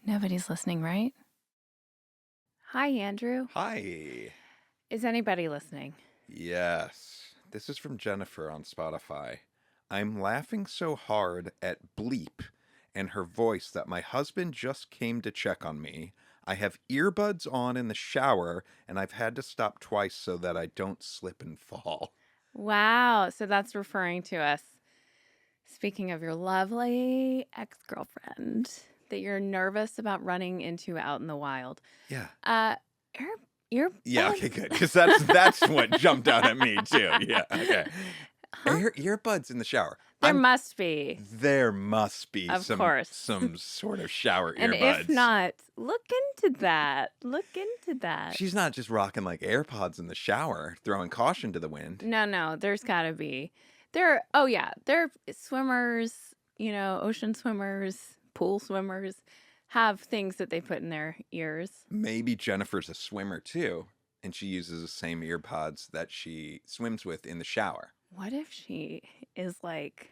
Nobody's listening, right? Hi, Andrew. Hi. Is anybody listening? Yes. This is from Jennifer on Spotify. I'm laughing so hard at bleep and her voice that my husband just came to check on me. I have earbuds on in the shower and I've had to stop twice so that I don't slip and fall. Wow. So that's referring to us. Speaking of your lovely ex-girlfriend that you're nervous about running into out in the wild. Yeah. Earbuds? Yeah, okay, good. Because that's what jumped out at me too. Yeah, okay. Earbuds in the shower. There must be. There must be Of some course. some sort of shower And earbuds. if not, look into that. Look into that. She's not just rocking like AirPods in the shower, throwing caution to the wind. No, there's got to be. They're swimmers, ocean swimmers, pool swimmers have things that they put in their ears. Maybe Jennifer's a swimmer too, and she uses the same earpods that she swims with in the shower. What if she is like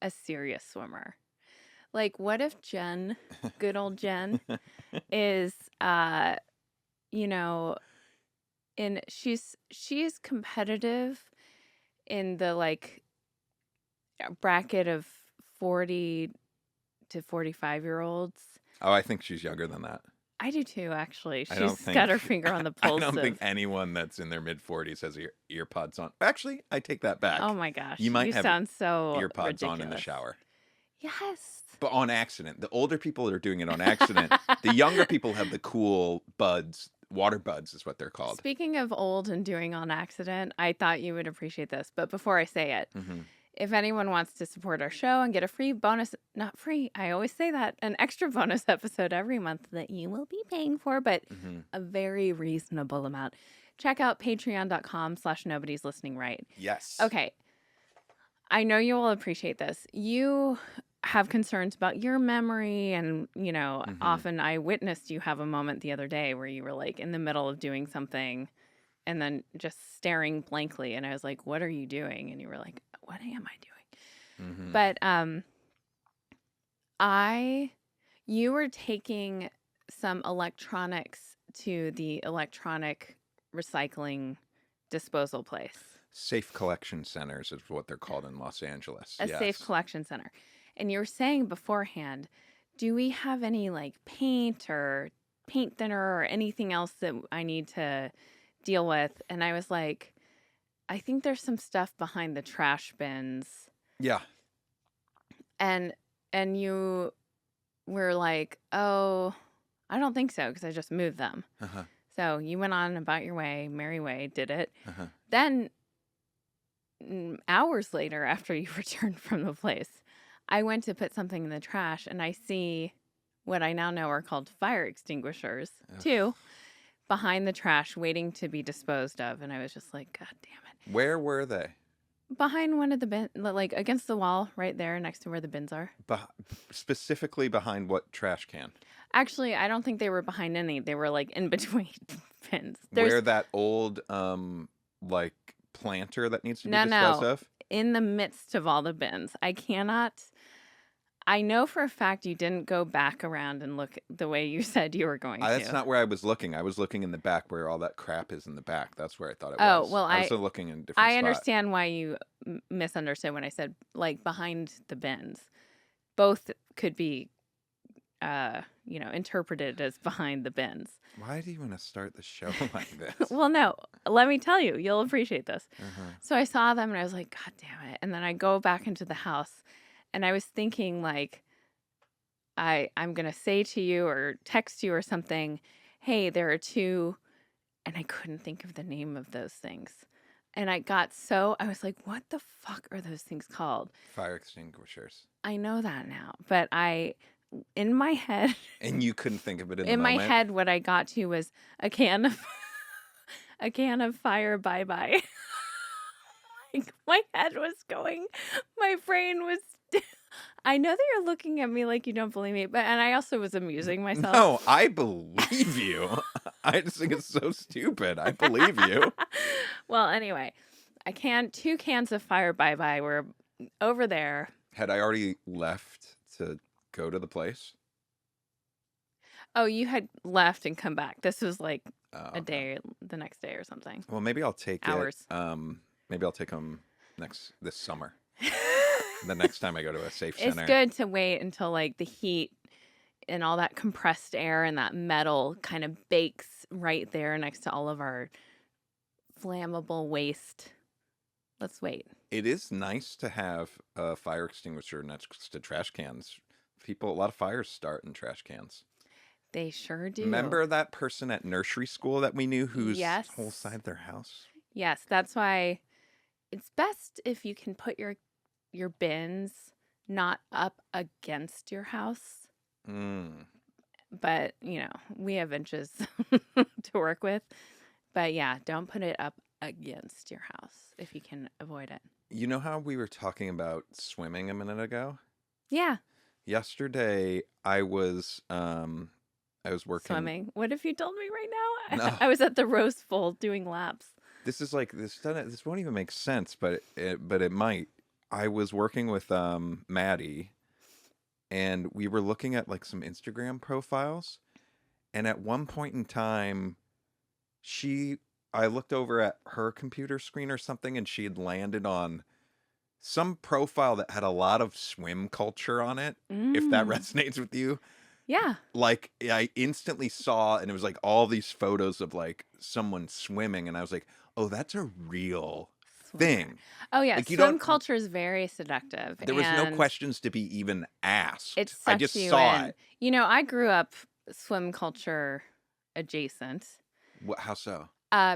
a serious swimmer? Like, what if Jen, good old Jen, is, she's competitive in the like bracket of 40 to 45-year-olds. Oh, I think she's younger than that. I do too, actually. She's got her finger on the pulse. I don't think anyone that's in their mid-40s has earpods on. Actually, I take that back. Oh my gosh. You might have sound so earpods ridiculous. on in the shower. Yes. But on accident. The older people are doing it on accident. The younger people have the cool buds. Water buds is what they're called. Speaking of old and doing on accident, I thought you would appreciate this. But before I say it, if anyone wants to support our show and get a free bonus, not free, I always say that, an extra bonus episode every month that you will be paying for, but a very reasonable amount, check out patreon.com/nobody's listening right. Yes. Okay. I know you will appreciate this. You have concerns about your memory and, often I witnessed you have a moment the other day where you were like in the middle of doing something and then just staring blankly. And I was like, what are you doing? And you were like, what am I doing? But you were taking some electronics to the electronic recycling disposal place. Safe collection centers is what they're called in Los Angeles. A safe collection center. And you were saying beforehand, do we have any like paint or paint thinner or anything else that I need to deal with? And I was like, I think there's some stuff behind the trash bins. Yeah. And you were like, oh, I don't think so because I just moved them. So you went on about your way, merry way, did it. Then hours later after you returned from the place, I went to put something in the trash and I see what I now know are called fire extinguishers too behind the trash waiting to be disposed of. And I was just like, God damn it. Where were they? Behind one of the bins, like against the wall right there next to where the bins are. Specifically behind what trash can? Actually, I don't think they were behind any. They were like in between bins. Where that old like planter that needs to be disposed of? In the midst of all the bins. I know for a fact you didn't go back around and look the way you said you were going to. That's not where I was looking. I was looking in the back where all that crap is in the back. That's where I thought it was. Oh, well, I was looking in a different spot. I understand why you misunderstood when I said like behind the bins. Both could be interpreted as behind the bins. Why do you want to start the show like this? Well, no, let me tell you, you'll appreciate this. So I saw them and I was like, God damn it. And then I go back into the house and I was thinking like, I'm going to say to you or text you or something, hey, there are two, and I couldn't think of the name of those things. And I was like, what the fuck are those things called? Fire extinguishers. I know that now, but in my head. And you couldn't think of it in the moment? moment? In my head, what I got to was a can of fire bye-bye. Like, my head was going, my brain was I know that you're looking at me like you don't believe me, but and I also was amusing myself. No, I believe you. I just think it's so stupid. I believe you. Well, anyway, 2 cans of Fire Bye Bye were over there. Had I already left to go to the place? Oh, you had left and come back. This was like Oh, a okay. day, the next day or something. Well, maybe I'll take it. Hours. Maybe I'll take them this summer. The next time I go to a safe It's center. good to wait until like the heat and all that compressed air and that metal kind of bakes right there next to all of our flammable waste. Let's wait. It is nice to have a fire extinguisher next to trash cans. A lot of fires start in trash cans. They sure do. Remember that person at nursery school that we knew whose Yes. whole side of their house? Yes, that's why it's best if you can put your bins not up against your house. Mm. But, we have inches to work with. But yeah, don't put it up against your house if you can avoid it. You know how we were talking about swimming a minute ago? Yeah, Yesterday I was working. swimming. What if you told me right now? No. I was at the Rose Bowl doing laps. This is like this won't even make sense, but it might. I was working with Maddie, and we were looking at like some Instagram profiles, and at one point in time, I looked over at her computer screen or something, and she had landed on some profile that had a lot of swim culture on it, if that resonates with you. Yeah. Like, I instantly saw, and it was like all these photos of like someone swimming, and I was like, oh, that's a real thing. Oh, yeah. Like, Swim culture is very seductive. There was no questions to be even asked. It I sucks just you saw in. it. I grew up swim culture adjacent. How so?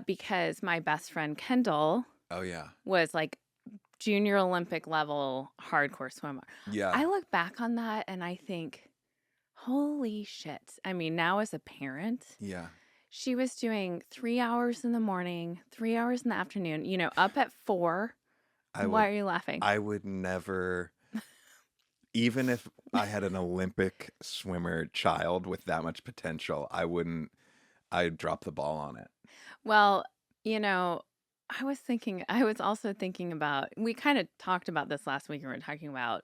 Because my best friend Kendall Oh, yeah. was like junior Olympic level hardcore swimmer. Yeah. I look back on that and I think, holy shit. I mean, now as a parent, Yeah. she was doing 3 hours in the morning, 3 hours in the afternoon, up at 4. Why are you laughing? I would never, even if I had an Olympic swimmer child with that much potential, I'd drop the ball on it. Well, I was also thinking about, we kind of talked about this last week, and we were talking about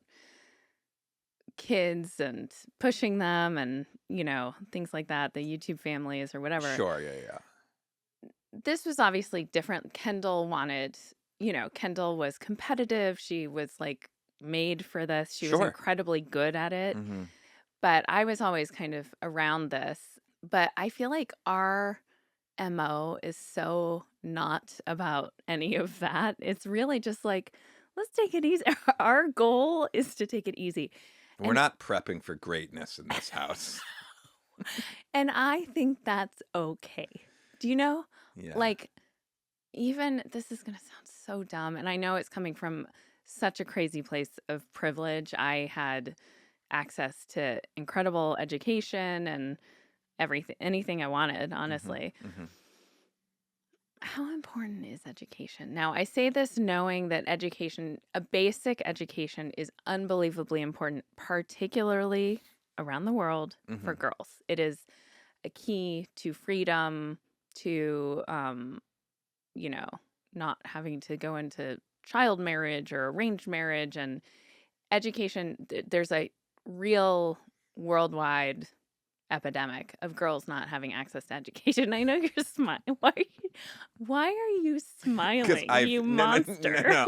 kids and pushing them and, things like that, the YouTube families or whatever. Sure, yeah. This was obviously different. Kendall was competitive. She was like made for this. She was incredibly good at it. Mm-hmm. But I was always kind of around this. But I feel like our MO is so not about any of that. It's really just like, let's take it easy. Our goal is to take it easy. We're not prepping for greatness in this house. And I think that's okay. Do you know? Yeah. Like, even this is going to sound so dumb. And I know it's coming from such a crazy place of privilege. I had access to incredible education and anything I wanted, honestly. Mm-hmm. How important is education? Now, I say this knowing that a basic education is unbelievably important, particularly around the world for girls. It is a key to freedom, to, not having to go into child marriage or arranged marriage. And education, there's a real worldwide epidemic of girls not having access to education. I know you're smiling. Why are you smiling, you monster? No,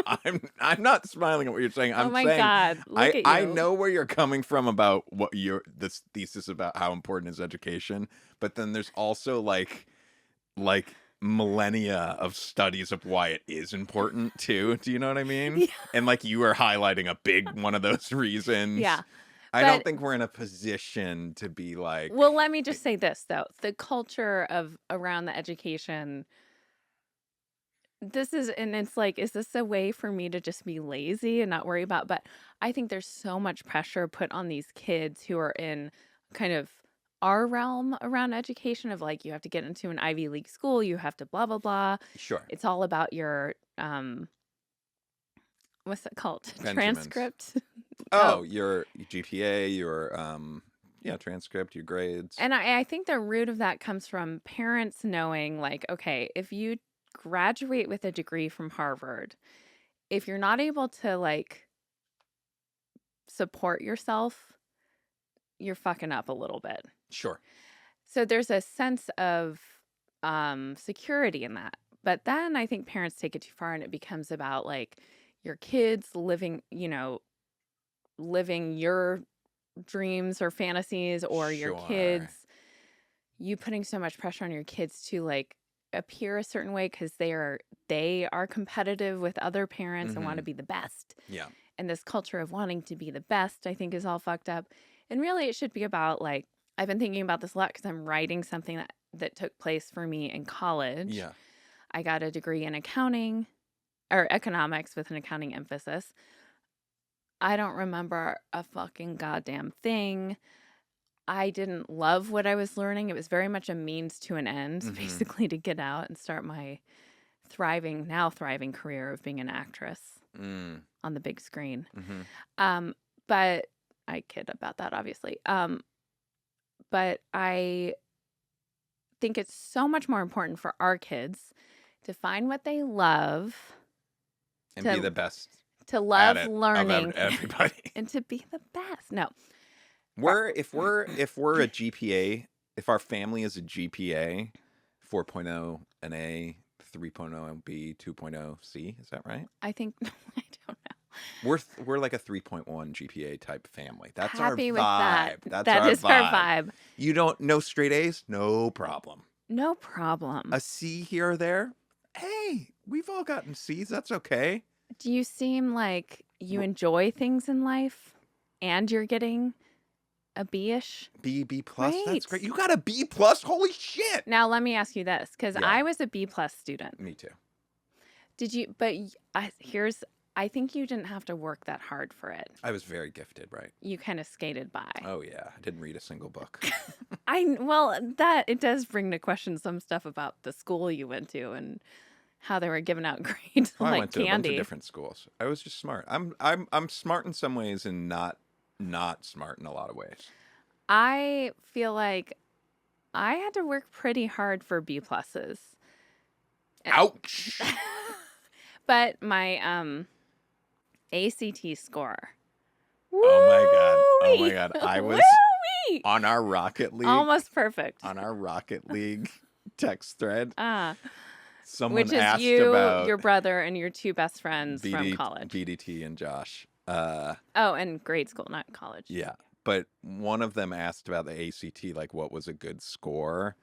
I'm not smiling at what you're saying. I'm my saying, God, look at you. I know where you're coming from about this thesis about how important is education, but then there's also like millennia of studies of why it is important too. Do you know what I mean? Yeah. And like you are highlighting a big one of those reasons. Yeah. I don't think we're in a position to be like. Well, let me just say this though: the culture around the education. It's like, is this a way for me to just be lazy and not worry about? But I think there's so much pressure put on these kids who are in kind of our realm around education of like, you have to get into an Ivy League school, you have to blah, blah, blah. Sure. It's all about your what's it called? Benjamins. Transcript. Oh, your GPA, your transcript, your grades. And I think the root of that comes from parents knowing, like, okay, if you graduate with a degree from Harvard, if you're not able to, like, support yourself, you're fucking up a little bit. Sure. So there's a sense of security in that. But then I think parents take it too far and it becomes about, like, your kids living, living your dreams or fantasies, or your Sure. kids, you putting so much pressure on your kids to, like, appear a certain way because they are competitive with other parents and want to be the best. Yeah. And this culture of wanting to be the best, I think, is all fucked up. And really, it should be about, like, I've been thinking about this a lot because I'm writing something that took place for me in college. Yeah. I got a degree in accounting or economics with an accounting emphasis. I don't remember a fucking goddamn thing. I didn't love what I was learning. It was very much a means to an end, basically, to get out and start my thriving career of being an actress on the big screen. But I kid about that, obviously. But I think it's so much more important for our kids to find what they love and be the best. To love at it learning of everybody. and to be the best. No. If we're a GPA, if our family is a GPA 4.0 an A, 3.0 and B, 2.0 C, is that right? I think I don't know. We're like a 3.1 GPA type family. That's Happy our with vibe. that. That's That is our vibe. You don't know straight A's? No problem. No problem. A C here or there? Hey, we've all gotten C's. That's okay. Do you seem like you enjoy things in life and you're getting a B-ish? B plus? Right. That's great. You got a B plus? Holy shit. Now, let me ask you this, because I was a B plus student. Me too. Did you? But I think you didn't have to work that hard for it. I was very gifted, right? You kind of skated by. Oh, yeah. I didn't read a single book. It does bring to question some stuff about the school you went to and how they were giving out grades like I went to candy. a bunch of different schools. I was just smart. I'm smart in some ways and not smart in a lot of ways. I feel like I had to work pretty hard for B pluses. Ouch. But my ACT score. Oh my god. I was on our Rocket League. Almost perfect. On our Rocket League text thread. Someone which is asked you, about your brother, and your two best friends from college. BDT and Josh. And grade school, not college. Yeah. But one of them asked about the ACT, like what was a good score.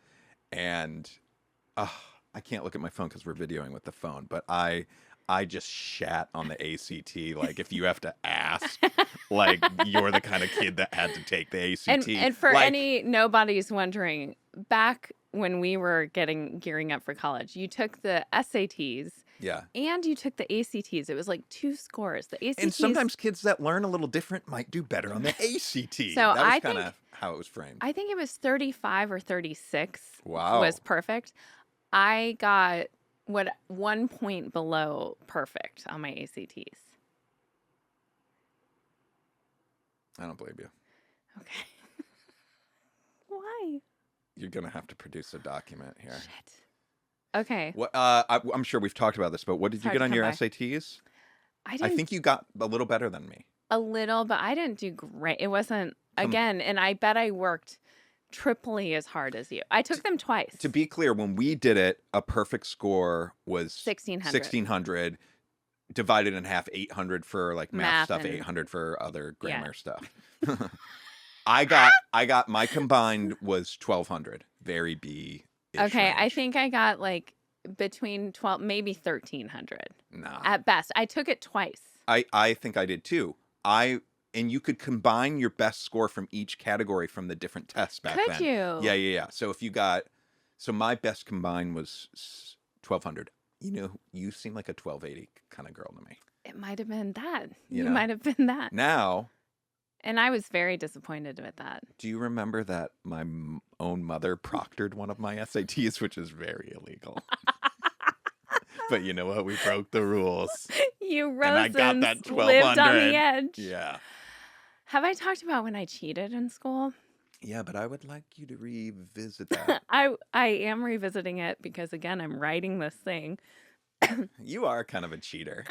And I can't look at my phone because we're videoing with the phone. But I just shat on the ACT. Like if you have to ask, like you're the kind of kid that had to take the ACT. And for nobody's wondering, back when we were gearing up for college, you took the SATs. Yeah. And you took the ACTs. It was like 2 scores. The ACTs. And sometimes kids that learn a little different might do better on the ACT. So that was kind of how it was framed. I think it was 35 or 36. Wow. Was perfect. I got 1 point below perfect on my ACTs. I don't believe you. Okay. Why? You're going to have to produce a document here. Shit. Okay. What? I'm sure we've talked about this, but what did you get on your SATs? I think you got a little better than me. A little, but I didn't do great. It wasn't, again, and I bet I worked triply as hard as you. I took them twice. To be clear, when we did it, a perfect score was 1,600. Divided in half, 800 for like math stuff, 800 for other grammar stuff. I got my combined was 1,200. Very B. Okay, range. I think I got like between 12, maybe 1,300. Nah. At best. I took it twice. I think I did too. And you could combine your best score from each category from the different tests back then. Could you? Yeah. So my best combined was 1,200. You know, you seem like a 1,280 kind of girl to me. It might have been that. You might have been that. Now. And I was very disappointed with that. Do you remember that my own mother proctored one of my SATs, which is very illegal? But you know what? We broke the rules. You And I rose got and that lived on the 1200. edge. Yeah. Have I talked about when I cheated in school? Yeah, but I would like you to revisit that. I am revisiting it because again, I'm writing this thing. You are kind of a cheater.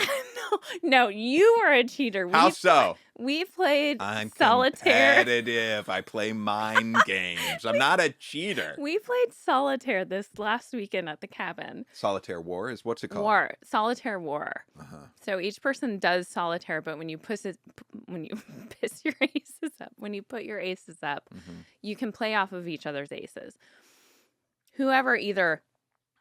No, you are a cheater. How so? We played I'm solitaire. competitive. I play mind games. I'm not a cheater. We played solitaire this last weekend at the cabin. Solitaire War is what's it called? Solitaire war. So each person does solitaire, but when you when you piss your aces up, when you put your aces up, you can play off of each other's aces. Whoever either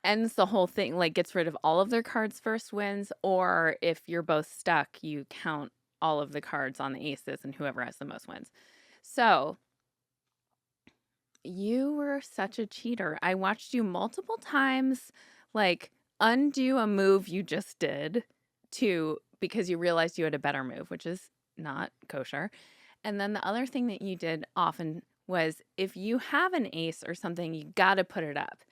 ends the whole thing, like gets rid of all of their cards first wins, or if you're both stuck, you count all of the cards on the aces and whoever has the most wins. So you were such a cheater. I watched you multiple times, like undo a move you just did because you realized you had a better move, which is not kosher. And then the other thing that you did often was if you have an ace or something, you got to put it up.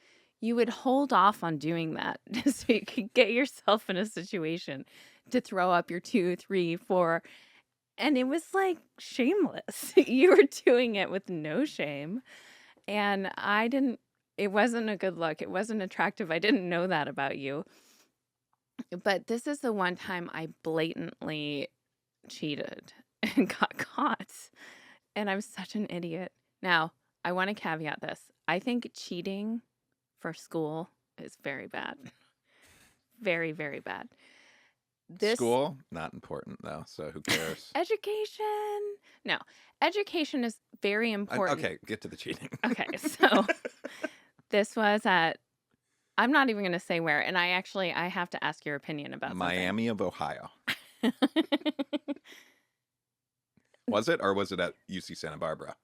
You would hold off on doing that so you could get yourself in a situation to throw up your 2, 3, 4. And it was like shameless. You were doing it with no shame. And it wasn't a good look. It wasn't attractive. I didn't know that about you. But this is the one time I blatantly cheated and got caught. And I'm such an idiot. Now, I want to caveat this. I think cheating for school is very bad. Very, very bad. School, not important though, so who cares? Education. No, education is very important. Okay, get to the cheating. Okay, so this was I'm not even going to say where, and I have to ask your opinion about Miami of Ohio. Was it, or was it at UC Santa Barbara?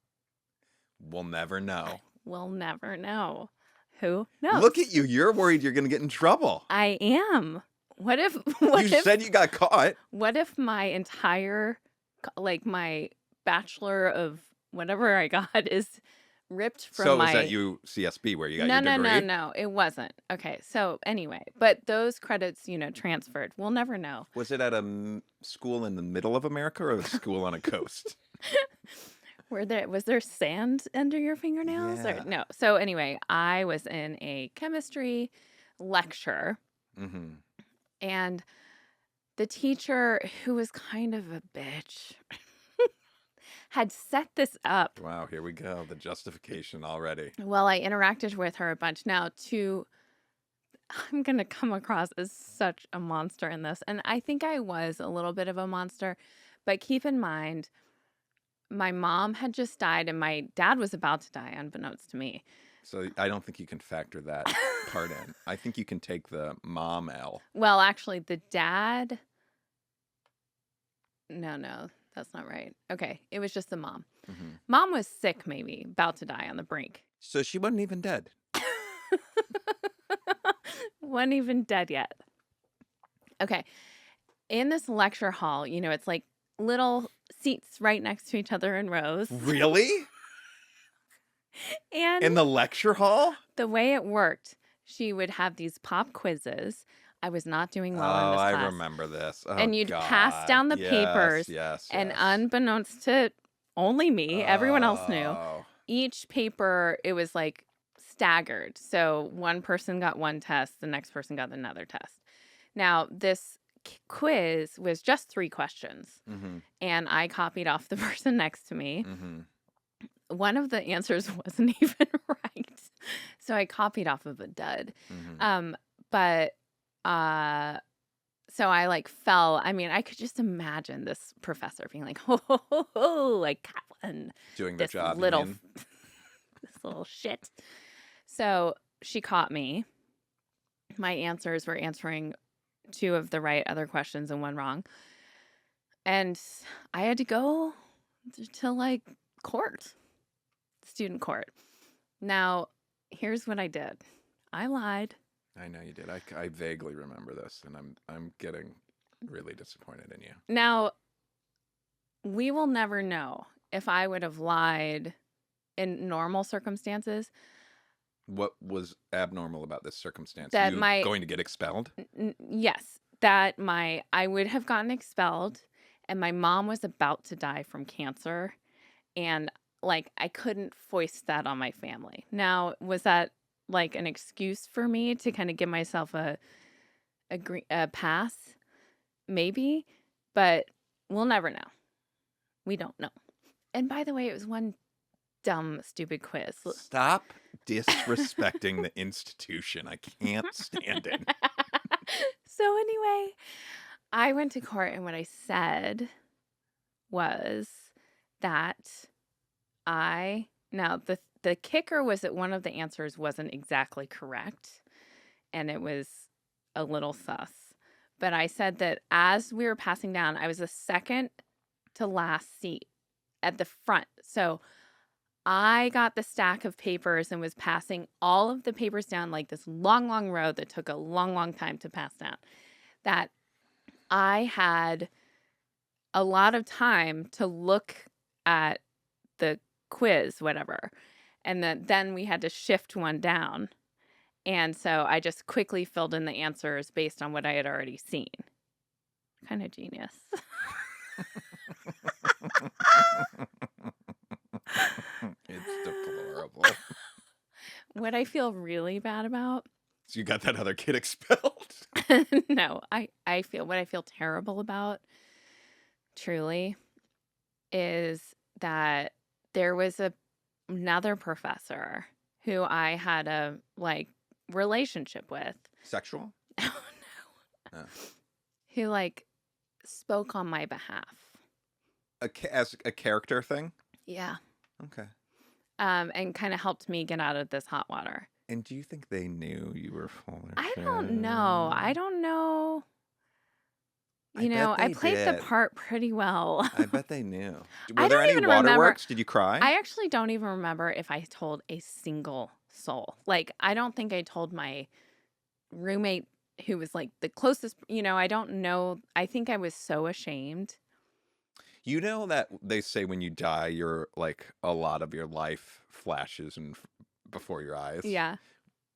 We'll never know. We'll never know. Who knows? Look at you. You're worried you're going to get in trouble. I am. You said you got caught. What if my entire, like my bachelor of whatever I got is ripped from So was that UCSB where you got your degree? No, it wasn't. Okay, so anyway, but those credits, transferred. We'll never know. Was it at a school in the middle of America or a school on a coast? Was there sand under your fingernails? Yeah. Or no. So anyway, I was in a chemistry lecture. And the teacher, who was kind of a bitch, had set this up. Wow, here we go. The justification already. Well, I interacted with her a bunch. Now, I'm going to come across as such a monster in this. And I think I was a little bit of a monster. But keep in mind, my mom had just died and my dad was about to die, unbeknownst to me. So I don't think you can factor that part in. I think you can take the mom L. Well, actually, the dad... No, that's not right. Okay, it was just the mom. Mom was sick, maybe, about to die on the brink. So she wasn't even dead. Wasn't even dead yet. Okay, in this lecture hall, it's like little seats right next to each other in rows. Really? And in the lecture hall? The way it worked, she would have these pop quizzes. I was not doing well in this class. I remember this. Oh, and you'd pass down the papers. Yes. And unbeknownst to only me, everyone else knew. Each paper, it was like staggered. So one person got one test, the next person got another test. Now, this quiz was just 3 questions. And I copied off the person next to me. One of the answers wasn't even right. So I copied off of a dud. So I fell. I mean, I could just imagine this professor being like, like Kaplan. Doing the job. This little shit. So she caught me. My answers were answering 2 of the right other questions and 1 wrong. And I had to go to court. Student court. Now, here's what I did. I lied. I know you did. I vaguely remember this, and I'm getting really disappointed in you. Now, we will never know if I would have lied in normal circumstances. What was abnormal about this circumstance? That you going to get expelled? Yes. that I would have gotten expelled, and my mom was about to die from cancer, and, like, I couldn't foist that on my family. Now, was that, like, an excuse for me to kinda give myself a pass? Maybe, but we'll never know. We don't know. And by the way, it was one dumb, stupid quiz. Stop disrespecting the institution. I can't stand it. So anyway, I went to court, and what I said was that the kicker was that one of the answers wasn't exactly correct, and it was a little sus. But I said that as we were passing down, I was the second to last seat at the front. So I got the stack of papers and was passing all of the papers down like this long, long row that took a long, long time to pass down. That I had a lot of time to look at the quiz, whatever. And then we had to shift one down. And so I just quickly filled in the answers based on what I had already seen. Kind of genius. It's deplorable. What I feel really bad about. So you got that other kid expelled? No, what I feel terrible about, truly, is that there was another professor who I had a relationship with. Sexual? Oh no. Who spoke on my behalf. As a character thing? Yeah. Okay. And kind of helped me get out of this hot water. And do you think they knew you were full of I shit? don't know. I played the part pretty well. I bet they knew. I Were there don't any even remember. waterworks? Did you cry? I actually don't even remember if I told a single soul. I don't think I told my roommate who was the closest, I don't know. I think I was so ashamed. You know that they say when you die, you're a lot of your life flashes before your eyes? Yeah.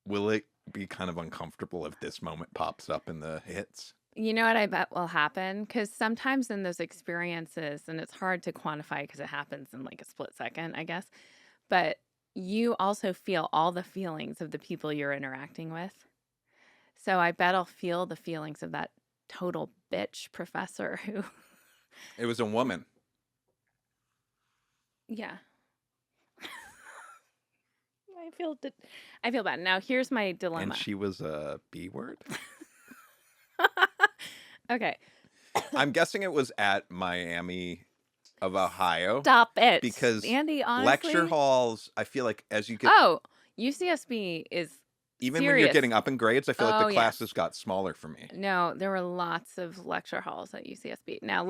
Will it be kind of uncomfortable if this moment pops up in the hits? You know what I bet will happen? Because sometimes in those experiences, and it's hard to quantify because it happens in a split second, I guess, but you also feel all the feelings of the people you're interacting with. So I bet I'll feel the feelings of that total bitch professor who... It was a woman. Yeah. I feel bad. Now, here's my dilemma. And she was a B word? Okay. I'm guessing it was at Miami of Ohio. Stop it. Because Andy, honestly, lecture halls, I feel like as you get... Oh, UCSB is Even serious. when you're getting up in grades, I feel like the classes got smaller for me. No, there were lots of lecture halls at UCSB. Now,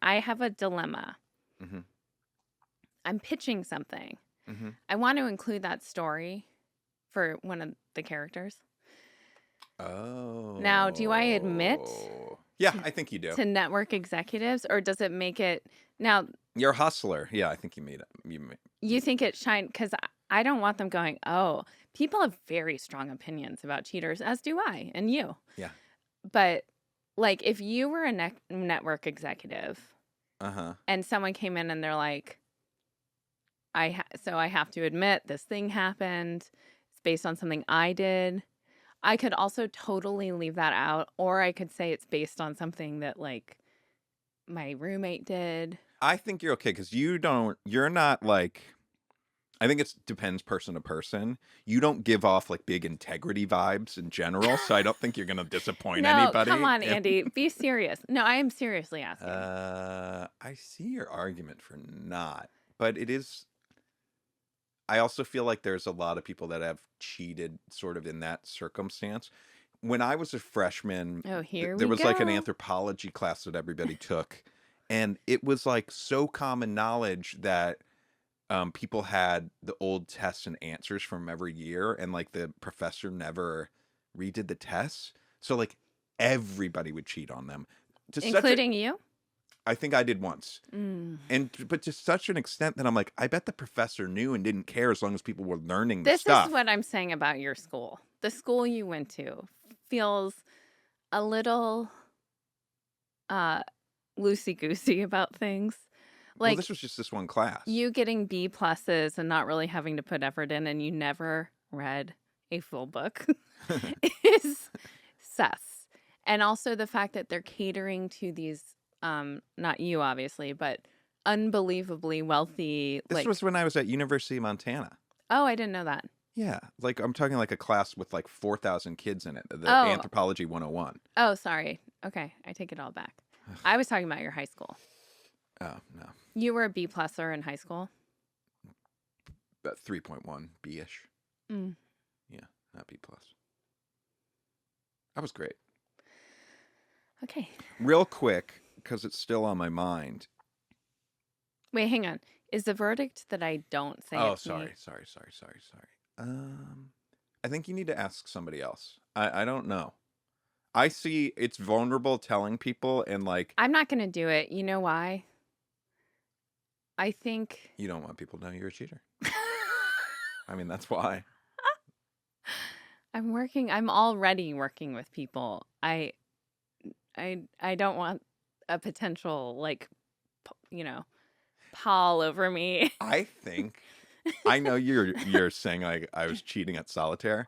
I have a dilemma. Mm-hmm. I'm pitching something. Mm-hmm. I want to include that story for one of the characters. Oh. Now, do I admit? Yeah, I think you do. To network executives, or does it make it... Now... You're a hustler. Yeah, I think you made it. You think it shine... Because I don't want them going, oh, people have very strong opinions about cheaters, as do I, and you. Yeah. But, if you were a network executive... Uh-huh. And someone came in and they're like, so I have to admit this thing happened. It's based on something I did. I could also totally leave that out, or I could say it's based on something that my roommate did. I think you're okay because you're not I think it depends person to person. You don't give off big integrity vibes in general, so I don't think you're going to disappoint anybody. Come on, Andy. Be serious. No, I am seriously asking. I see your argument for not, but it is... I also feel like there's a lot of people that have cheated sort of in that circumstance. When I was a freshman, there was an anthropology class that everybody took, and it was so common knowledge that people had the old tests and answers from every year, and the professor never redid the tests. So everybody would cheat on them. Including you? I think I did once. But to such an extent that I'm I bet the professor knew and didn't care as long as people were learning the stuff. This is what I'm saying about your school. The school you went to feels a little uh loosey-goosey about things. Well, Like this was just this one class. you getting B pluses and not really having to put effort in and you never read a full book is sus. And also the fact that they're catering to these not you obviously, but unbelievably wealthy This was when I was at University of Montana. Oh, I didn't know that. Yeah, like I'm talking like a class with like 4,000 kids in it, the Oh. Anthropology 101. Oh, sorry. Okay, I take it all back. I was talking about your high school. Oh, no. You were a B pluser in high school? About 3.1 B-ish. Mm. Yeah, not B plus. That was great. Okay. Real quick, because it's still on my mind. Wait, hang on. Is the verdict that I don't say Oh, it's sorry. me? I think you need to ask somebody else. I don't know. I see it's vulnerable telling people and like... I'm not going to do it. You know why? I think... You don't want people to know you're a cheater. I mean, that's why. I'm already working with people. I don't want a potential, like, pall over me. I think... I know you're saying like I was cheating at solitaire.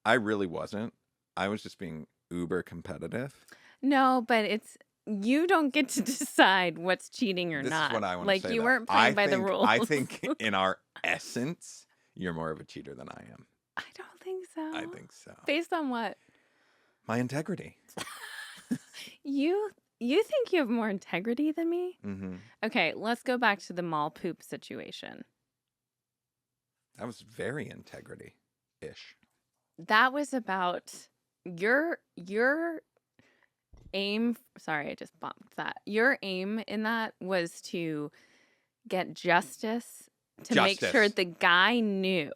I really wasn't. I was just being uber competitive. No, but you don't get to decide what's cheating or This not. is what I want to Like say. you though. weren't playing by the rules. I think in our essence, you're more of a cheater than I am. I don't think so. I think so. Based on what? My integrity. You think you have more integrity than me? Mm-hmm. Okay, let's go back to the mall poop situation. That was very integrity-ish. That was about your aim. Sorry, I just bumped that. Your aim in that was to get justice to make sure the guy knew.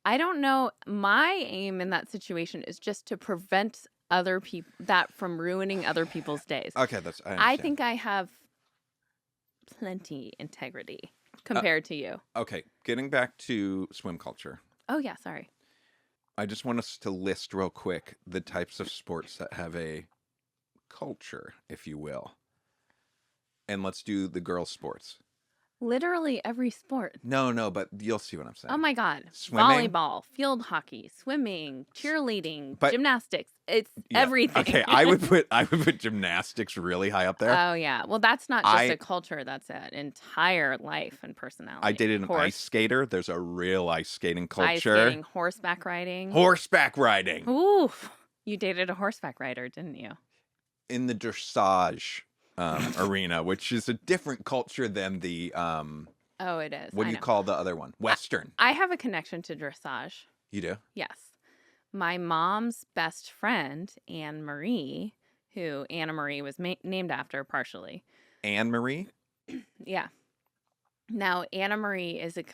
I don't know. My aim in that situation is just to prevent other people that from ruining other people's days. Okay, I think I have plenty integrity compared to you. Okay, getting back to swim culture. Oh yeah, sorry. I just want us to list real quick the types of sports that have a culture, if you will. And let's do the girls' sports. Literally every sport. No, but you'll see what I'm saying. Oh my God. Swimming? Volleyball, field hockey, swimming, cheerleading, But- gymnastics. It's everything. Okay, I would put gymnastics really high up there. Oh yeah. Well, that's not just a culture. That's an entire life and personality. I dated an ice skater. There's a real ice skating culture. Ice skating, horseback riding. Horseback riding. Oof. You dated a horseback rider, didn't you? In the dressage arena, which is a different culture than the Oh, it is. what do you call the other one? Western. I have a connection to dressage. You do? Yes. My mom's best friend, Anne Marie, who Anna Marie was named after partially. Anne Marie? Yeah. Now, Anna Marie is a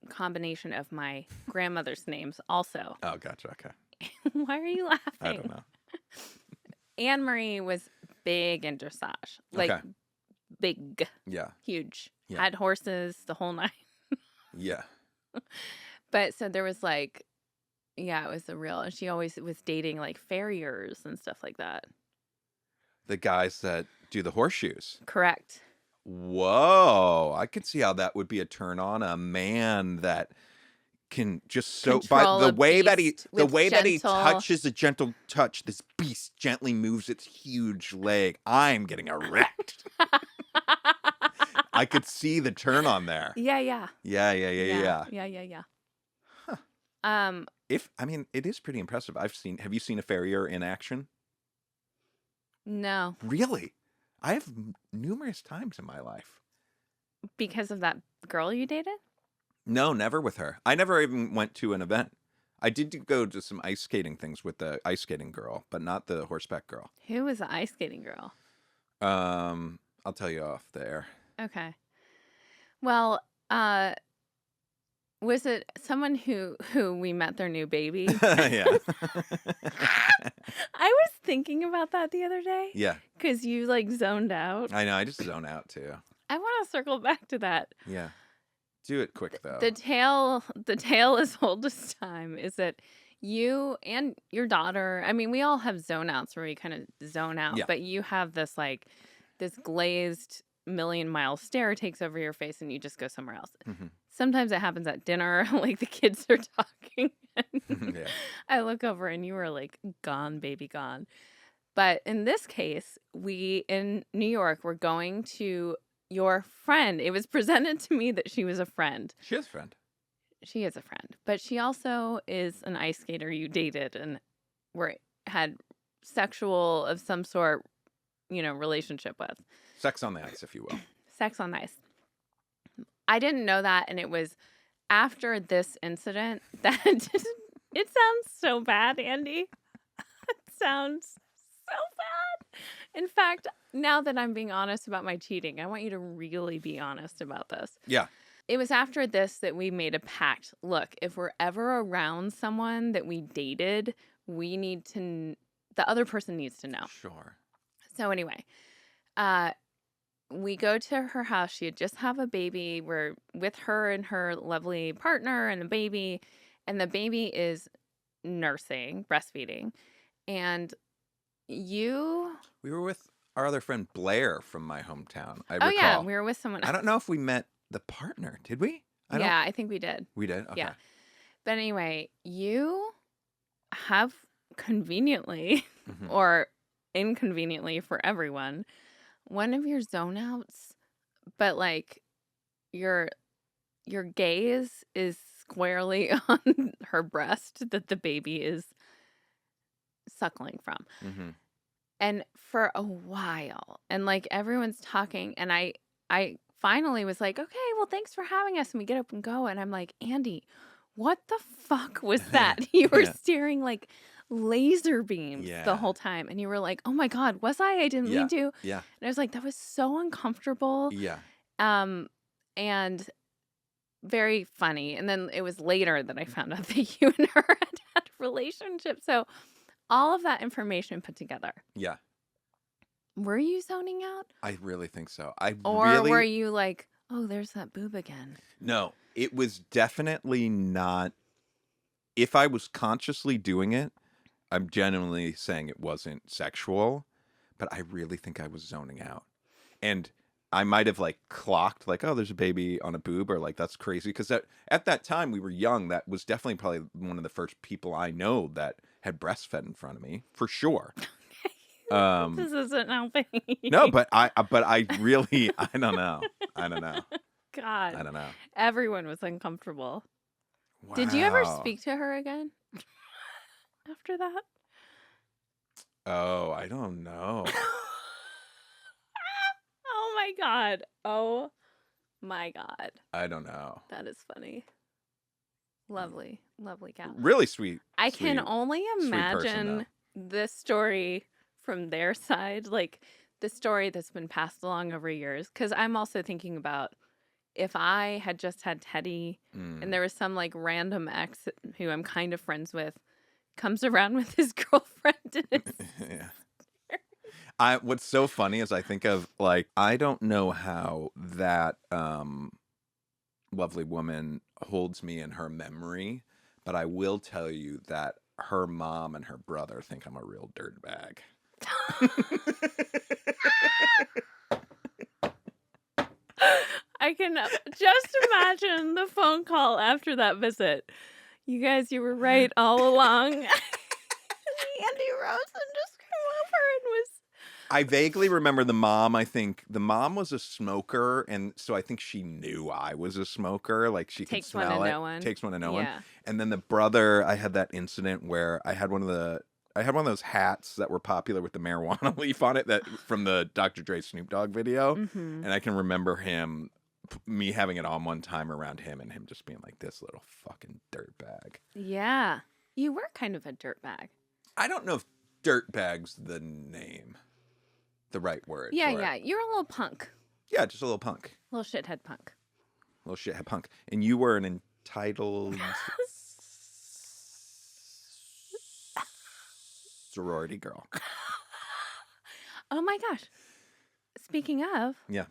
combination of my grandmother's names also. Oh, gotcha. Okay. Why are you laughing? I don't know. Anne Marie was big in dressage. Like, Okay. big. Yeah. Huge. Yeah. Had horses, the whole nine. Yeah. But so there was like, yeah, it was a real, and she always was dating like farriers and stuff like that. The guys that do the horseshoes. Correct. Whoa. I could see how that would be a turn on. A man that can just so Control by a the way that he beast with gentle- touches a gentle touch, this beast gently moves its huge leg. I'm getting erect. I could see the turn on there. Yeah. Yeah. Yeah. Huh. It is pretty impressive. Have you seen a farrier in action? No, Really? I have numerous times in my life. because of that girl you dated? No, never with her. I never even went to an event. I did go to some ice skating things with the ice skating girl, but not the horseback girl. Who was the ice skating girl? I'll tell you off the air. Okay. Well, was it someone who we met their new baby? Yeah. I was thinking about that the other day Yeah. because you like zoned out. I know. I just zone out too. I want to circle back to that. Yeah. Do it quick though. The tale as old as time is that you and your daughter, I mean, we all have zone outs where we kind of zone out, Yeah. but you have this like this glazed million-mile stare takes over your face and you just go somewhere else. Mm-hmm. Sometimes it happens at dinner, like the kids are talking. And Yeah. I look over and you were like, gone, baby, gone. But in this case, we in New York, we're going to your friend. It was presented to me that she was a friend. She has a friend. She is a friend, but she also is an ice skater you dated and had sexual of some sort, relationship with. Sex on the ice, if you will. Sex on the ice. I didn't know that, and it was after this incident that it sounds so bad, Andy. It sounds so bad. In fact, now that I'm being honest about my cheating, I want you to really be honest about this. Yeah. It was after this that we made a pact. Look, if we're ever around someone that we dated, the other person needs to know. Sure. So anyway, we go to her house. She had just have a baby. We're with her and her lovely partner and a baby. And the baby is nursing, breastfeeding. And We were with our other friend Blair from my hometown. I Oh, recall. yeah, we were with someone else. I don't know if we met the partner. Did we? I think we did. We did? Okay. Yeah. But anyway, you have conveniently Mhm. or inconveniently for everyone, one of your zone outs, but like your gaze is squarely on her breast that the baby is suckling from. Mm-hmm. And for a while, and like everyone's talking, and I finally was like, okay, well, thanks for having us. And we get up and go. And I'm like, Andy, what the fuck was that? You were Yeah. staring like laser beams the Yeah. whole time. And you were like, oh my God, was I? I didn't mean to. Yeah. And I was like, that was so uncomfortable. Yeah. And very funny. And then it was later that I found out that you and her had a relationship. So all of that information put together. Yeah. Were you zoning out? I really think so. Or were you like, oh, there's that boob again? No, it was definitely not. If I was consciously doing it, I'm genuinely saying it wasn't sexual, but I really think I was zoning out. And I might have like clocked like, oh, there's a baby on a boob, or like, that's crazy. Because at that time we were young. That was definitely probably one of the first people I know that had breastfed in front of me, for sure. This isn't helping. No, but I really, I don't know. God. I don't know. Everyone was uncomfortable. Wow. Did you ever speak to her again after that? Oh, I don't know. Oh my God. Oh my God. I don't know. That is funny. Lovely, lovely gal. Really sweet. I can only person, imagine this story from their side, like the story that's been passed along over years. Because I'm also thinking about if I had just had Teddy and there was some like random ex who I'm kind of friends with comes around with his girlfriend. And it's yeah. What's so funny is I think of like, I don't know how that lovely woman holds me in her memory, but I will tell you that her mom and her brother think I'm a real dirtbag. I can just imagine the phone call after that visit. You guys, you were right all along. Andy Rosen just came over and was... I vaguely remember the mom. I think the mom was a smoker, and so I think she knew I was a smoker. Like she could smell it. Takes one to know one. Takes one to know one. Yeah. And then the brother, I had that incident where I had one of those hats that were popular with the marijuana leaf on it, that from the Dr. Dre Snoop Dogg video. Mm-hmm. And I can remember me having it on one time around him, and him just being like, this little fucking dirtbag. Yeah. You were kind of a dirtbag. I don't know if dirtbag's the name, the right word. Yeah, for yeah. it. You're a little punk. Yeah, just a little punk. Little shithead punk. Little shithead punk. And you were an entitled sorority girl. Oh my gosh. Speaking of... Yeah.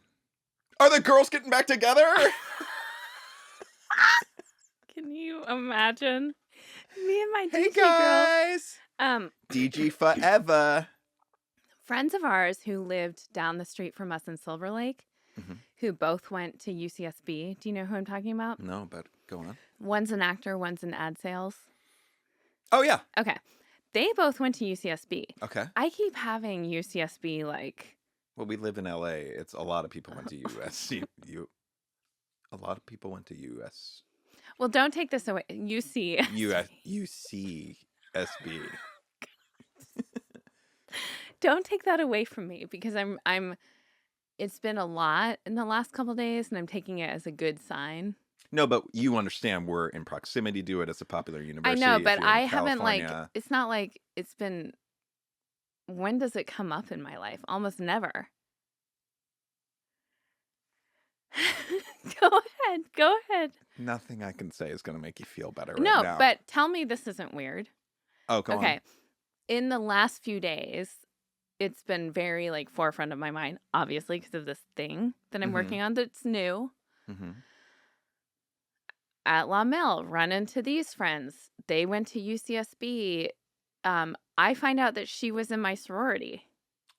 Are the girls getting back together? Can you imagine me and my Hey DG girls? guys. DG forever. Friends of ours who lived down the street from us in Silver Lake, Hmm. who both went to UCSB. Do you know who I'm talking about? No, but go on. One's an actor, one's in ad sales. Oh, yeah. Okay. They both went to UCSB. Okay. I keep having UCSB like. Well, we live in LA. It's a lot of people went to USC. A lot of people went to US. Well, don't take this away. UCSB. Don't take that away from me because I'm. It's been a lot in the last couple days, and I'm taking it as a good sign. No, but you understand we're in proximity to it. It's a popular I university. know, If but you're in I haven't like. California. It's not like it's been. When does it come up in my life? Almost never. Go ahead. Go ahead. Nothing I can say is going to make you feel better right No, now. but tell me this isn't weird. Oh, go Okay. on. In the last few days, it's been very like forefront of my mind, obviously, because of this thing that I'm Mhm. working on that's new. Mm-hmm. At La Mille, run into these friends. They went to UCSB. I find out that she was in my sorority.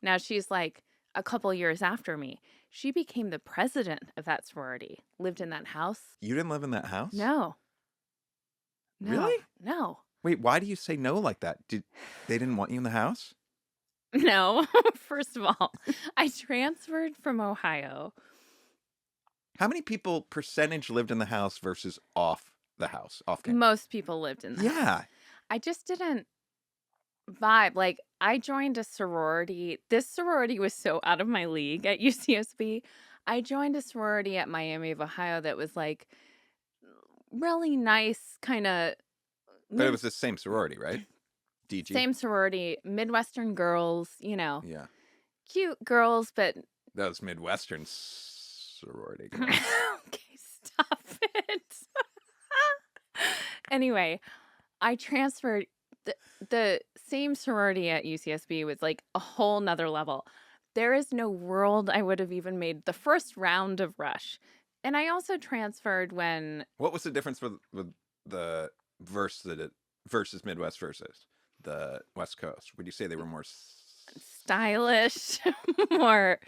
Now she's like a couple years after me. She became the president of that sorority. Lived in that house. You didn't live in that house? No. Really? No. Wait, why do you say no like that? They didn't want you in the house? No. First of all, I transferred from Ohio. How many people percentage lived in the house versus off the house, off campus? Most people lived in the house. Yeah. I just didn't vibe. Like, I joined a sorority. This sorority was so out of my league at UCSB. I joined a sorority at Miami of Ohio that was like really nice, kind of. But it was the same sorority, right? DG? Same sorority, Midwestern girls, Yeah. cute girls, but. Those Midwestern sorority girls. Okay, stop it. Anyway, I transferred. The same sorority at UCSB was like a whole nother level. There is no world I would have even made the first round of Rush. And I also transferred when. What was the difference with the versus Midwest versus the West Coast? Would you say they were more Stylish, more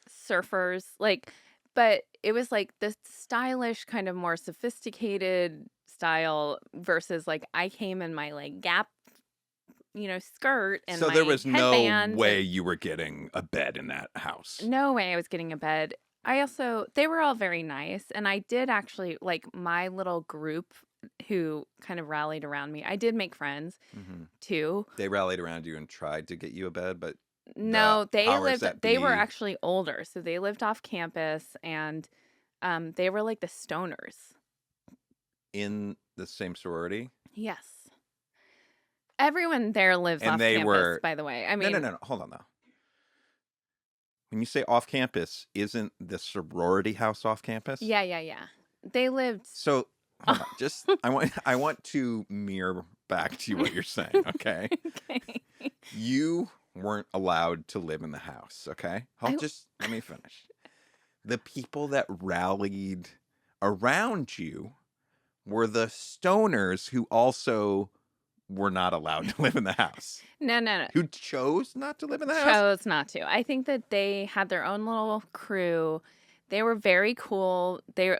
surfers, like, but it was like the stylish kind of more sophisticated style versus like I came in my like Gap, skirt and So my there was no headband way you were getting a bed in that house? no way I was getting a bed. They were all very nice, and I did actually like my little group who kind of rallied around me. I did make friends Mm-hmm. too. They rallied around you and tried to get you a bed, but No, powers that they were be- actually older, so they lived off campus, and they were like the stoners. in the same sorority? Yes. Everyone there lives And off they campus, were- by the way. I mean, No. Hold on, though. When you say off campus, isn't the sorority house off campus? yeah. They lived. So hold on. Just I want to mirror back to what you're saying, okay? Okay. You weren't allowed to live in the house, okay? Let me finish. The people that rallied around you were the stoners who also were not allowed to live in the house. No. Who chose not to live in the house? Chose not to. I think that they had their own little crew. They were very cool. They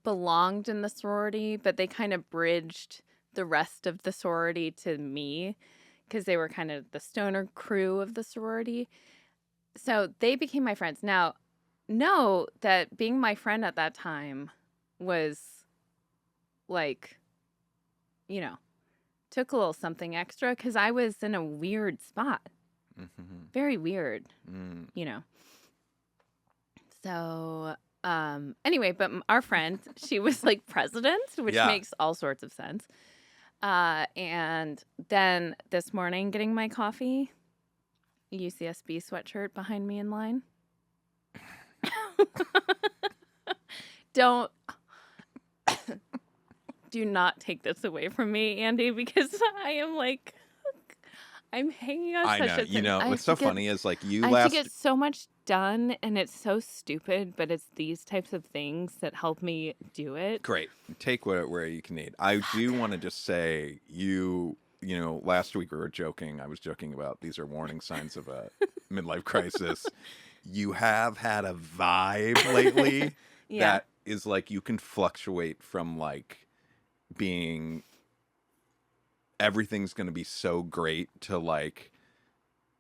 belonged in the sorority, but they kind of bridged the rest of the sorority to me because they were kind of the stoner crew of the sorority. So they became my friends. Now, know that being my friend at that time was like, took a little something extra because I was in a weird spot. Mm-hmm. Very weird, Mm. So, anyway, but our friend, she was like president, which Yeah. makes all sorts of sense. And then this morning, getting my coffee, UCSB sweatshirt behind me in line. Do not take this away from me, Andy, because I am like, I'm hanging on I such know. a thin. I What's so have to get- funny is like you I have last. to get so much done, and it's so stupid, but it's these types of things that help me do it. Great. Take where you can need. I do want to just say you last week we were joking. I was joking about these are warning signs of a midlife crisis. You have had a vibe lately Yeah. that is like you can fluctuate from like being everything's going to be so great to like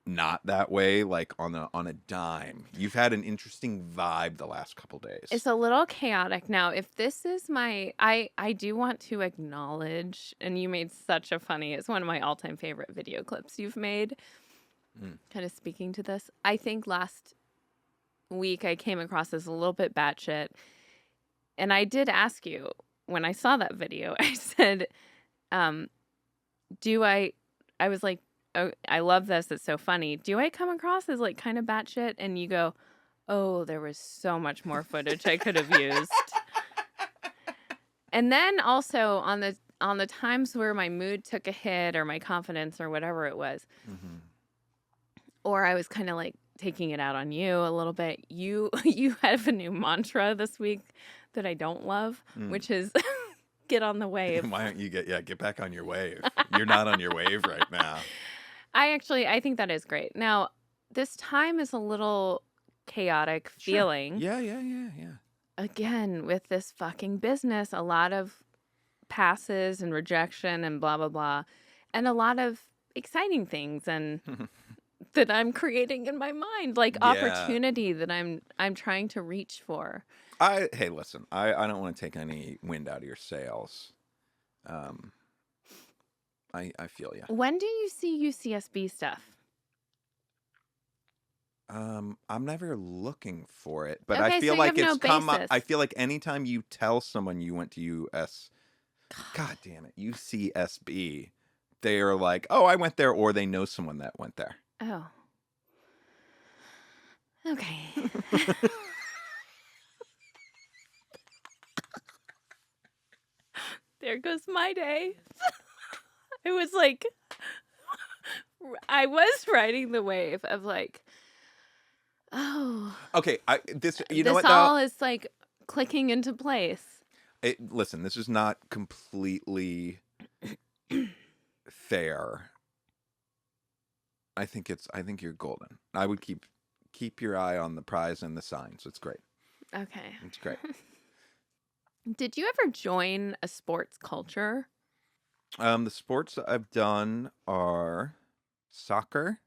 not that way, like on a dime. You've had an interesting vibe the last couple days. It's a little chaotic. Now, if this is I do want to acknowledge, and you made such a funny, it's one of my all-time favorite video clips you've made, kind of speaking to this. I think last week I came across as a little bit batshit, and I did ask you when I saw that video, I said, I was like, oh, I love this. It's so funny. Do I come across as like kind of batshit? And you go, oh, there was so much more footage I could have used. And then also on the times where my mood took a hit or my confidence or whatever it was, or I was kind of like taking it out on you a little bit. You have a new mantra this week that I don't love, which is get on the wave. Why don't you get back on your wave? You're not on your wave right now. I think that is great. Now, this time is a little chaotic feeling. Yeah. Again, with this fucking business, a lot of passes and rejection and blah blah blah, and a lot of exciting things and that I'm creating in my mind, like opportunity that I'm trying to reach for. Hey, listen, I don't want to take any wind out of your sails. I feel you. When do you see UCSB stuff? I'm never looking for it, but Okay, I feel so you like have no it's come up. basis. I feel like anytime you tell someone you went to God damn it, UCSB, they are like, oh, I went there, or they know someone that went there. Oh. Okay. There goes my day. It was like, I was riding the wave of like, oh. Okay, This what all though? is like clicking into place. Listen, this is not completely fair. I think you're golden. I would keep your eye on the prize and the signs. It's great. Okay. It's great. Did you ever join a sports culture? The sports that I've done are soccer,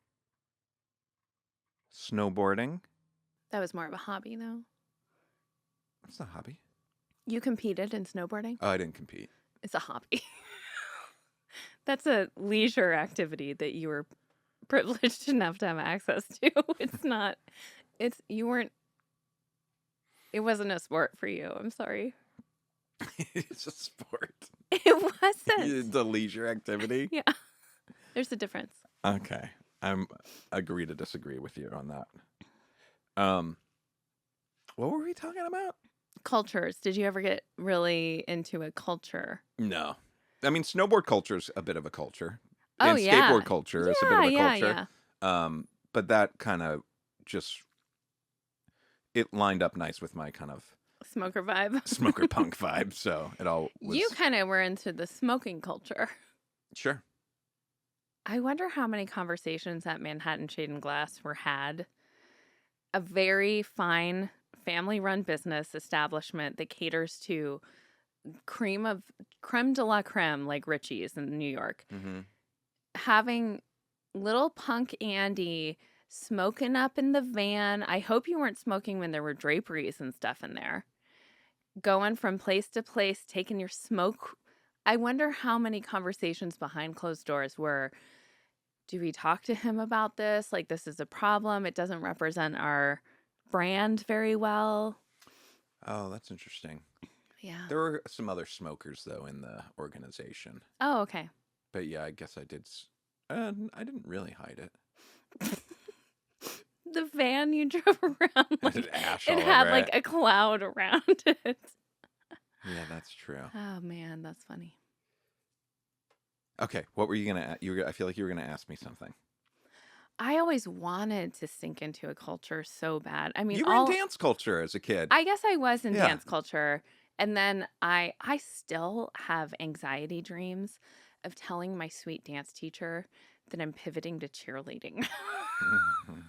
snowboarding. That was more of a hobby, though. It's a hobby. You competed in snowboarding? Oh, I didn't compete. It's a hobby. That's a leisure activity that you were privileged enough to have access to. It wasn't a sport for you. I'm sorry. It's a sport. It wasn't. The leisure activity? Yeah. There's a difference. Okay. I'm agree to disagree with you on that. What were we talking about? Cultures. Did you ever get really into a culture? No. I mean, snowboard culture is a bit of a culture. Oh, and yeah. skateboard culture is a bit of a culture. Yeah. But that kind of just, it lined up nice with my kind of Smoker vibe. smoker punk vibe. So it all was... You kind of were into the smoking culture. Sure. I wonder how many conversations at Manhattan Shade and Glass were had. A very fine family-run business establishment that caters to creme de la creme, like Richie's in New York. Mm-hmm. Having little punk Andy smoking up in the van. I hope you weren't smoking when there were draperies and stuff in there. Going from place to place, taking your smoke. I wonder how many conversations behind closed doors were, do we talk to him about this? Like, this is a problem. It doesn't represent our brand very well. Oh, that's interesting. Yeah. There were some other smokers, though, in the organization. Oh, okay. But yeah, I guess I did. I didn't really hide it. The van you drove around, like, It ash it all had over like it. a cloud around it. Yeah, that's true. Oh man, that's funny. Okay, what were you gonna? I feel like you were gonna ask me something. I always wanted to sink into a culture so bad. I mean, You were in dance culture as a kid. I guess I was in Yeah. dance culture, And then I still have anxiety dreams of telling my sweet dance teacher that I'm pivoting to cheerleading. Mhm.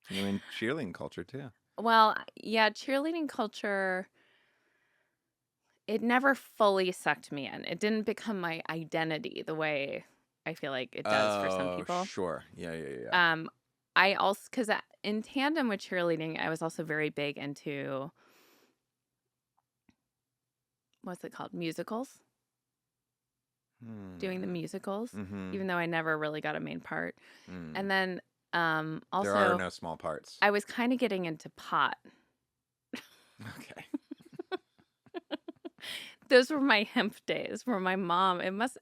You're in cheerleading culture too. Well, yeah, cheerleading culture, it never fully sucked me in. It didn't become my identity the way I feel like it does for some Oh, people. sure. Yeah, yeah, yeah. Um, I also, because in tandem with cheerleading, I was also very big into, what's it called? Musicals, doing the Hmm. musicals, Mm-hmm. even though I never really got a main part. Mm. And then There are also, no small parts. I was kind of getting into pot. Okay. Those were my hemp days where my mom,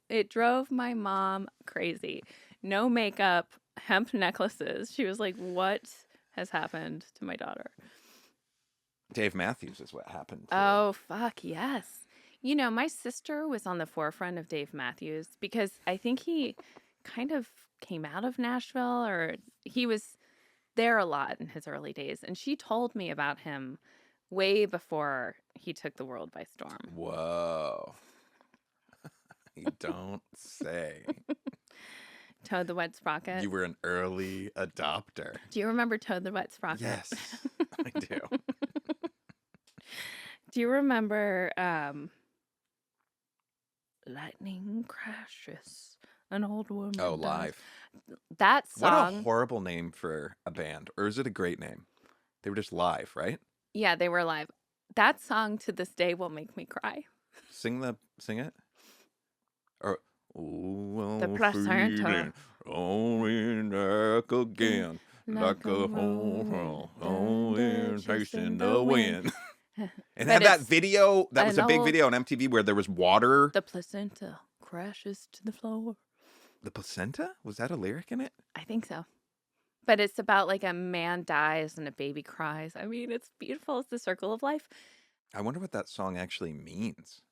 it drove my mom crazy. No makeup, hemp necklaces. She was like, "What has happened to my daughter?" Dave Matthews is what happened to. Oh, fuck, yes. You know, my sister was on the forefront of Dave Matthews because I think he kind of came out of Nashville, or he was there a lot in his early days. And she told me about him way before he took the world by storm. Whoa. You don't say. Toad the Wet Sprocket. You were an early adopter. Do you remember Toad the Wet Sprocket? Yes, I do. Do you remember Lightning Crashes, an old woman Oh, dies? live. That What a song, horrible name for a band. Or is it a great name? They were just live, right? yeah, they were live. That song to this day will make me cry. Sing it. Or The oh, I'm placenta feeling only back again, like like a a whole thunder wind chasing chasing the the wind. wind. And But had that it's video. That was an a big old, video on MTV where there was water. the placenta crashes to the floor. The placenta? Was that a lyric in it? I think so. But it's about like a man dies and a baby cries. I mean, it's beautiful. It's the circle of life. I wonder what that song actually means.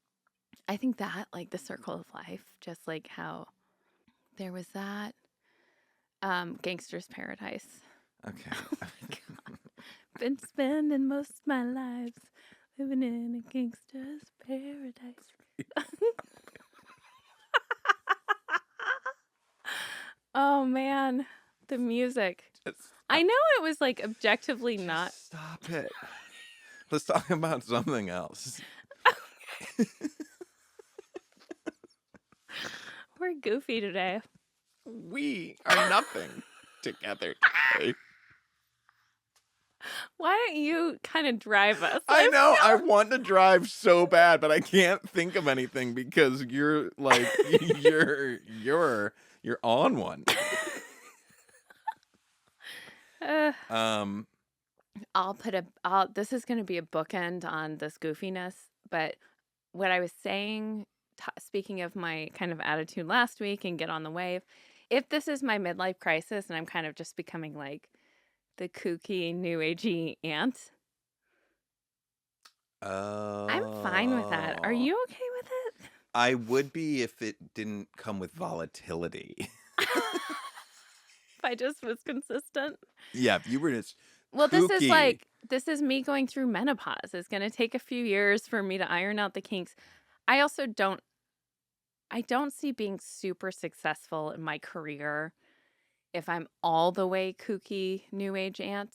I think that, like the circle of life, just like how there was that Gangster's Paradise. Okay. Oh my God. Been spending most of my life living in a gangster's paradise. Oh man, the music. Just I know it was like objectively not. Just stop it. Let's talk about something else. We're goofy today. We are nothing together today. Why don't you kind of drive us? I know I want to drive so bad, but I can't think of anything because you're like you're on one. Uh, Um this is going to be a bookend on this goofiness, but what I was saying, speaking of my kind of attitude last week and get on the wave, if this is my midlife crisis and I'm kind of just becoming like the kooky, new agey aunt, I'm fine with that. Are Oh, you okay with it? I would be if it didn't come with volatility. If I just was consistent. Yeah, if you were just Well, kooky. this is me going through menopause. It's going to take a few years for me to iron out the kinks. I also I don't see being super successful in my career if I'm all the way kooky new age aunt.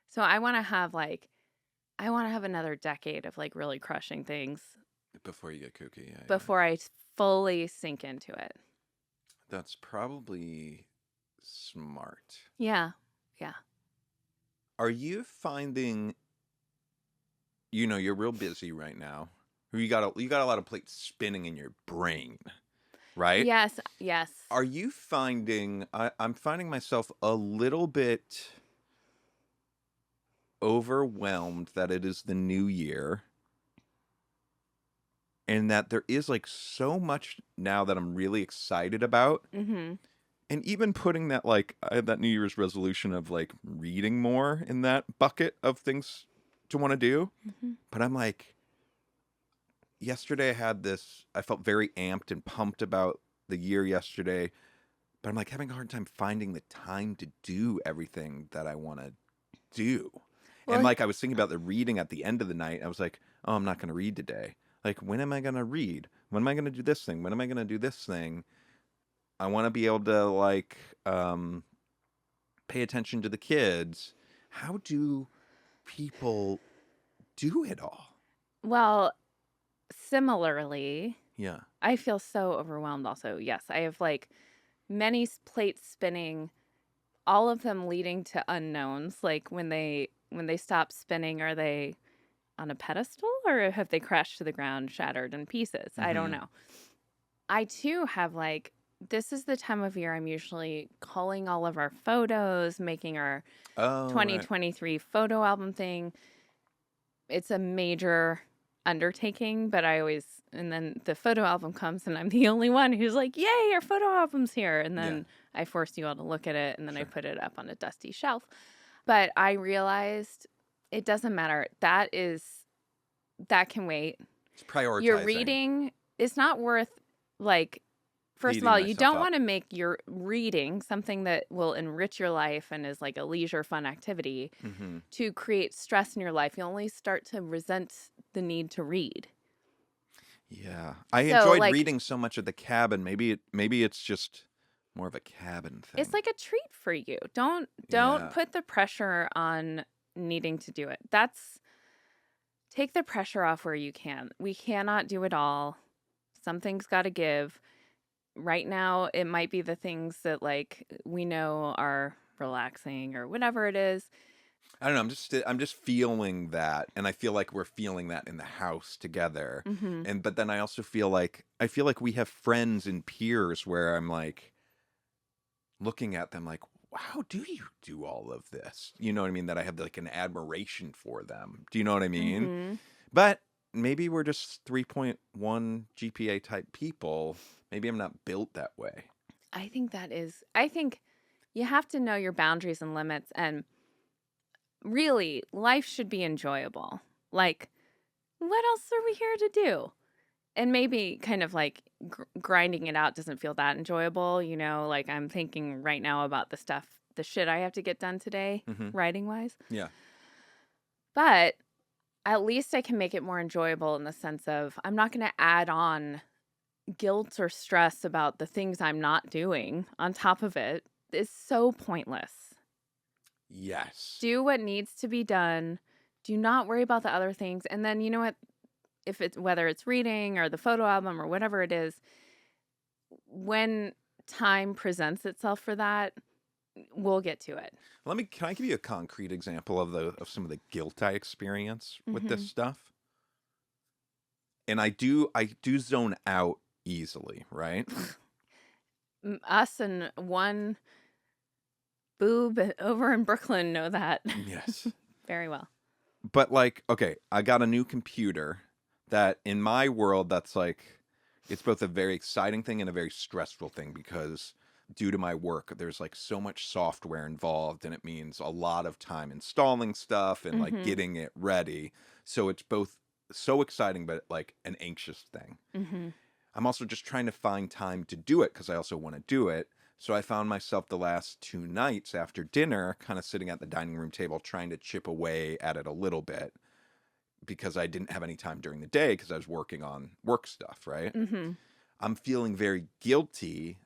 So I want to have another decade of like really crushing things Before you get kooky, yeah. before I fully sink into it. That's probably smart. Yeah. Yeah. Are you finding, you're real busy right now? You got a lot of plates spinning in your brain, right? Yes. Yes. Are you finding I'm finding myself a little bit overwhelmed that it is the new year and that there is like so much now that I'm really excited about. Mm-hmm. And even putting that like I had that New Year's resolution of like reading more in that bucket of things to want to do. Mm-hmm. But I'm like, yesterday I felt very amped and pumped about the year yesterday. But I'm like having a hard time finding the time to do everything that I want to do. And Well, like I was thinking about the reading at the end of the night. I was like, oh, I'm not going to read today. Like, when am I going to read? When am I going to do this thing? When am I going to do this thing? I want to be able to, like, pay attention to the kids. How do people do it all? Well, similarly, Yeah. I feel so overwhelmed also. Yes, I have like many plates spinning, all of them leading to unknowns. Like when they stop spinning, are they on a pedestal or have they crashed to the ground, shattered in pieces? I don't Mm-hmm. know. I too have like this is the time of year I'm usually culling all of our photos, making our Oh, right. 2023 photo album thing. It's a major undertaking, but I always and then the photo album comes and I'm the only one who's like, "Yay, our photo album's here." And Yeah, then I force you all to look at it and then I sure. put it up on a dusty shelf. But I realized it doesn't matter. That can wait. It's Your prioritizing, reading is not worth like first of beating all, you myself don't up. want to make your reading something that will enrich your life and is like a leisure fun activity Mm-hmm. to create stress in your life. You only start to resent the need to read. Yeah. I So, enjoyed like, reading so much at the cabin. Maybe it's just more of a cabin it's thing. like a treat for you. Don't Yeah. put the pressure on needing to do it. That's take the pressure off where you can. We cannot do it all. Something's got to give. Right now, it might be the things that like we know are relaxing or whatever it is. I don't know. I'm just feeling that, and I feel like we're feeling that in the house together. Mhm. And but then I feel like we have friends and peers where I'm like looking at them like, how do you do all of this? You know what I mean? That I have like an admiration for them. Do you know what I mean? Mhm. But maybe we're just 3.1 GPA type people. Maybe I'm not built that way. I think you have to know your boundaries and limits and really life should be enjoyable. Like what else are we here to do? And maybe kind of like grinding it out doesn't feel that enjoyable, you know, like I'm thinking right now about the shit I have to get done today, Mm-hmm. writing wise. Yeah. But at least I can make it more enjoyable in the sense of I'm not going to add on guilt or stress about the things I'm not doing on top of it. It's so pointless. Yes. Do what needs to be done. Do not worry about the other things. And then you know what? If it's whether it's reading or the photo album or whatever it is, when time presents itself for that, we'll get to it. Can I give you a concrete example of some of the guilt I experience with this Hmm. stuff? And I do zone out easily, right? Us and one boob over in Brooklyn know that Yes. very well. But like, okay, I got a new computer that in my world that's like it's both a very exciting thing and a very stressful thing because due to my work there's like so much software involved and it means a lot of time installing stuff and like Mhm. getting it ready. So it's both so exciting but like an anxious thing. Mhm. I'm also just trying to find time to do it because I also want to do it. So I found myself the last 2 nights after dinner kind of sitting at the dining room table trying to chip away at it a little bit because I didn't have any time during the day because I was working on work stuff, right? Mhm. I'm feeling very guilty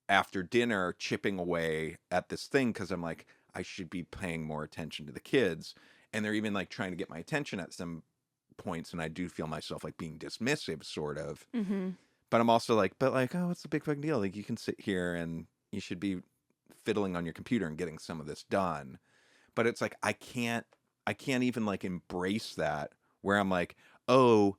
after dinner chipping away at this thing because I'm like, I should be paying more attention to the kids. And they're even like trying to get my attention at some points. And I do feel myself like being dismissive, sort of. Mhm. But I'm also like, oh, what's the big fucking deal? Like, you can sit here and you should be fiddling on your computer and getting some of this done. But it's like, I can't even like embrace that where I'm like, oh,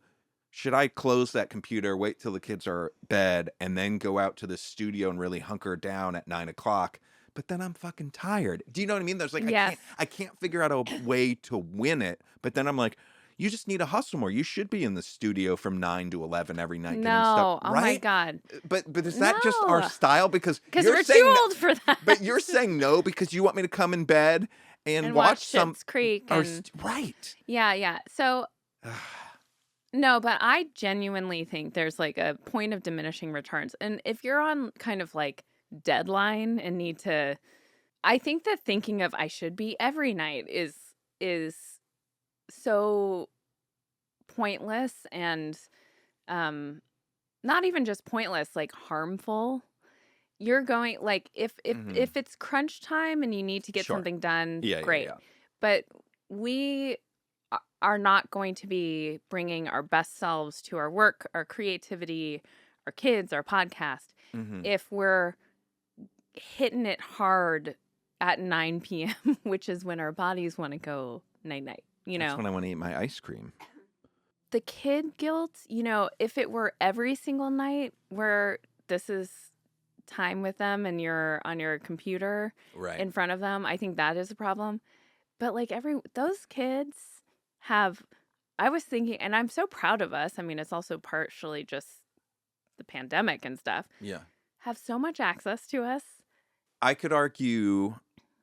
should I close that computer, wait till the kids are bed, and then go out to the studio and really hunker down at 9 o'clock? But then I'm fucking tired. Do you know what I mean? There's like, I Yes. can't, I can't figure out a way to win it. But then I'm like, you just need to hustle more. You should be in the studio from 9 to 11 every night getting stuff No. Oh my right. god. But is that just our No. style? Because Cuz you're we're too saying, old for but that. you're saying no because you want me to come in bed and And watch watch some, Schitt's Creek or and right. yeah, yeah. So no, but I genuinely think there's like a point of diminishing returns. And if you're on kind of like deadline and need to I think that thinking of I should be every night is so pointless and not even just pointless, like harmful. You're going like if it's crunch time and you need to get Sure. something done, Yeah, great. yeah. But we are not going to be bringing our best selves to our work, our creativity, our kids, our podcast if we're hitting it hard at 9 p.m., which is when our bodies want to go night-night, you That's know? when I want to eat my ice cream. The kid guilt, if it were every single night where this is time with them and you're on your computer Right. in front of them, I think that is a problem. But like those kids have, I was thinking, and I'm so proud of us. I mean, it's also partially just the pandemic and stuff. Yeah. Have so much access to us. I could argue,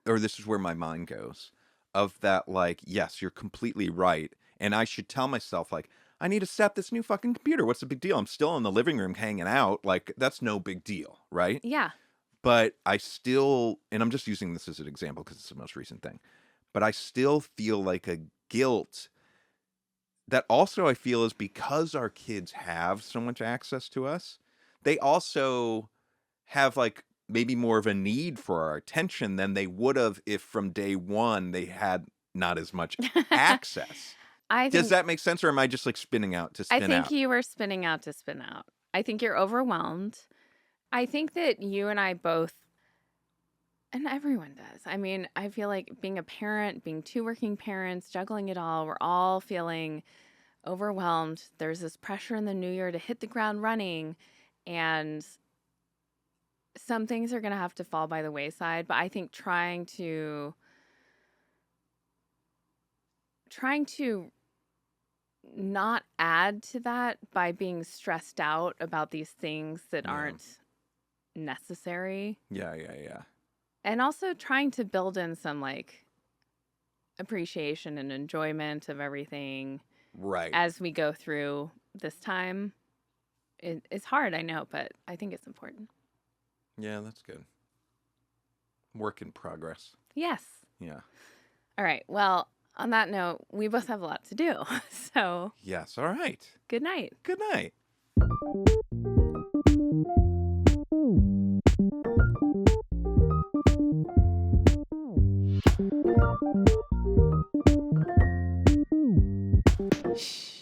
or this is where my mind goes, of that, like, yes, you're completely right. And I should tell myself, like, I need to set this new fucking computer. What's the big deal? I'm still in the living room hanging out. Like, that's no big deal, right? Yeah. But I still, and I'm just using this as an example because it's the most recent thing, but I still feel like a guilt that also I feel is because our kids have so much access to us, they also have like maybe more of a need for our attention than they would have if from day one they had not as much access. Does that make sense, or am I just like spinning out to spin out? I think you were spinning out to spin out. I think you're overwhelmed. I think that you and I both, and everyone does. I mean, I feel like being a parent, being two working parents, juggling it all, we're all feeling overwhelmed. There's this pressure in the new year to hit the ground running, and some things are going to have to fall by the wayside. But I think trying to not add to that by being stressed out about these things that aren't necessary. Yeah. And also trying to build in some like appreciation and enjoyment of everything Right. as we go through this time. It's hard, I know, but I think it's important. Yeah, that's good. Work in progress. Yes. Yeah. All right. Well, on that note, we both have a lot to do. So, Yes. All right. good night. Good night. Shh.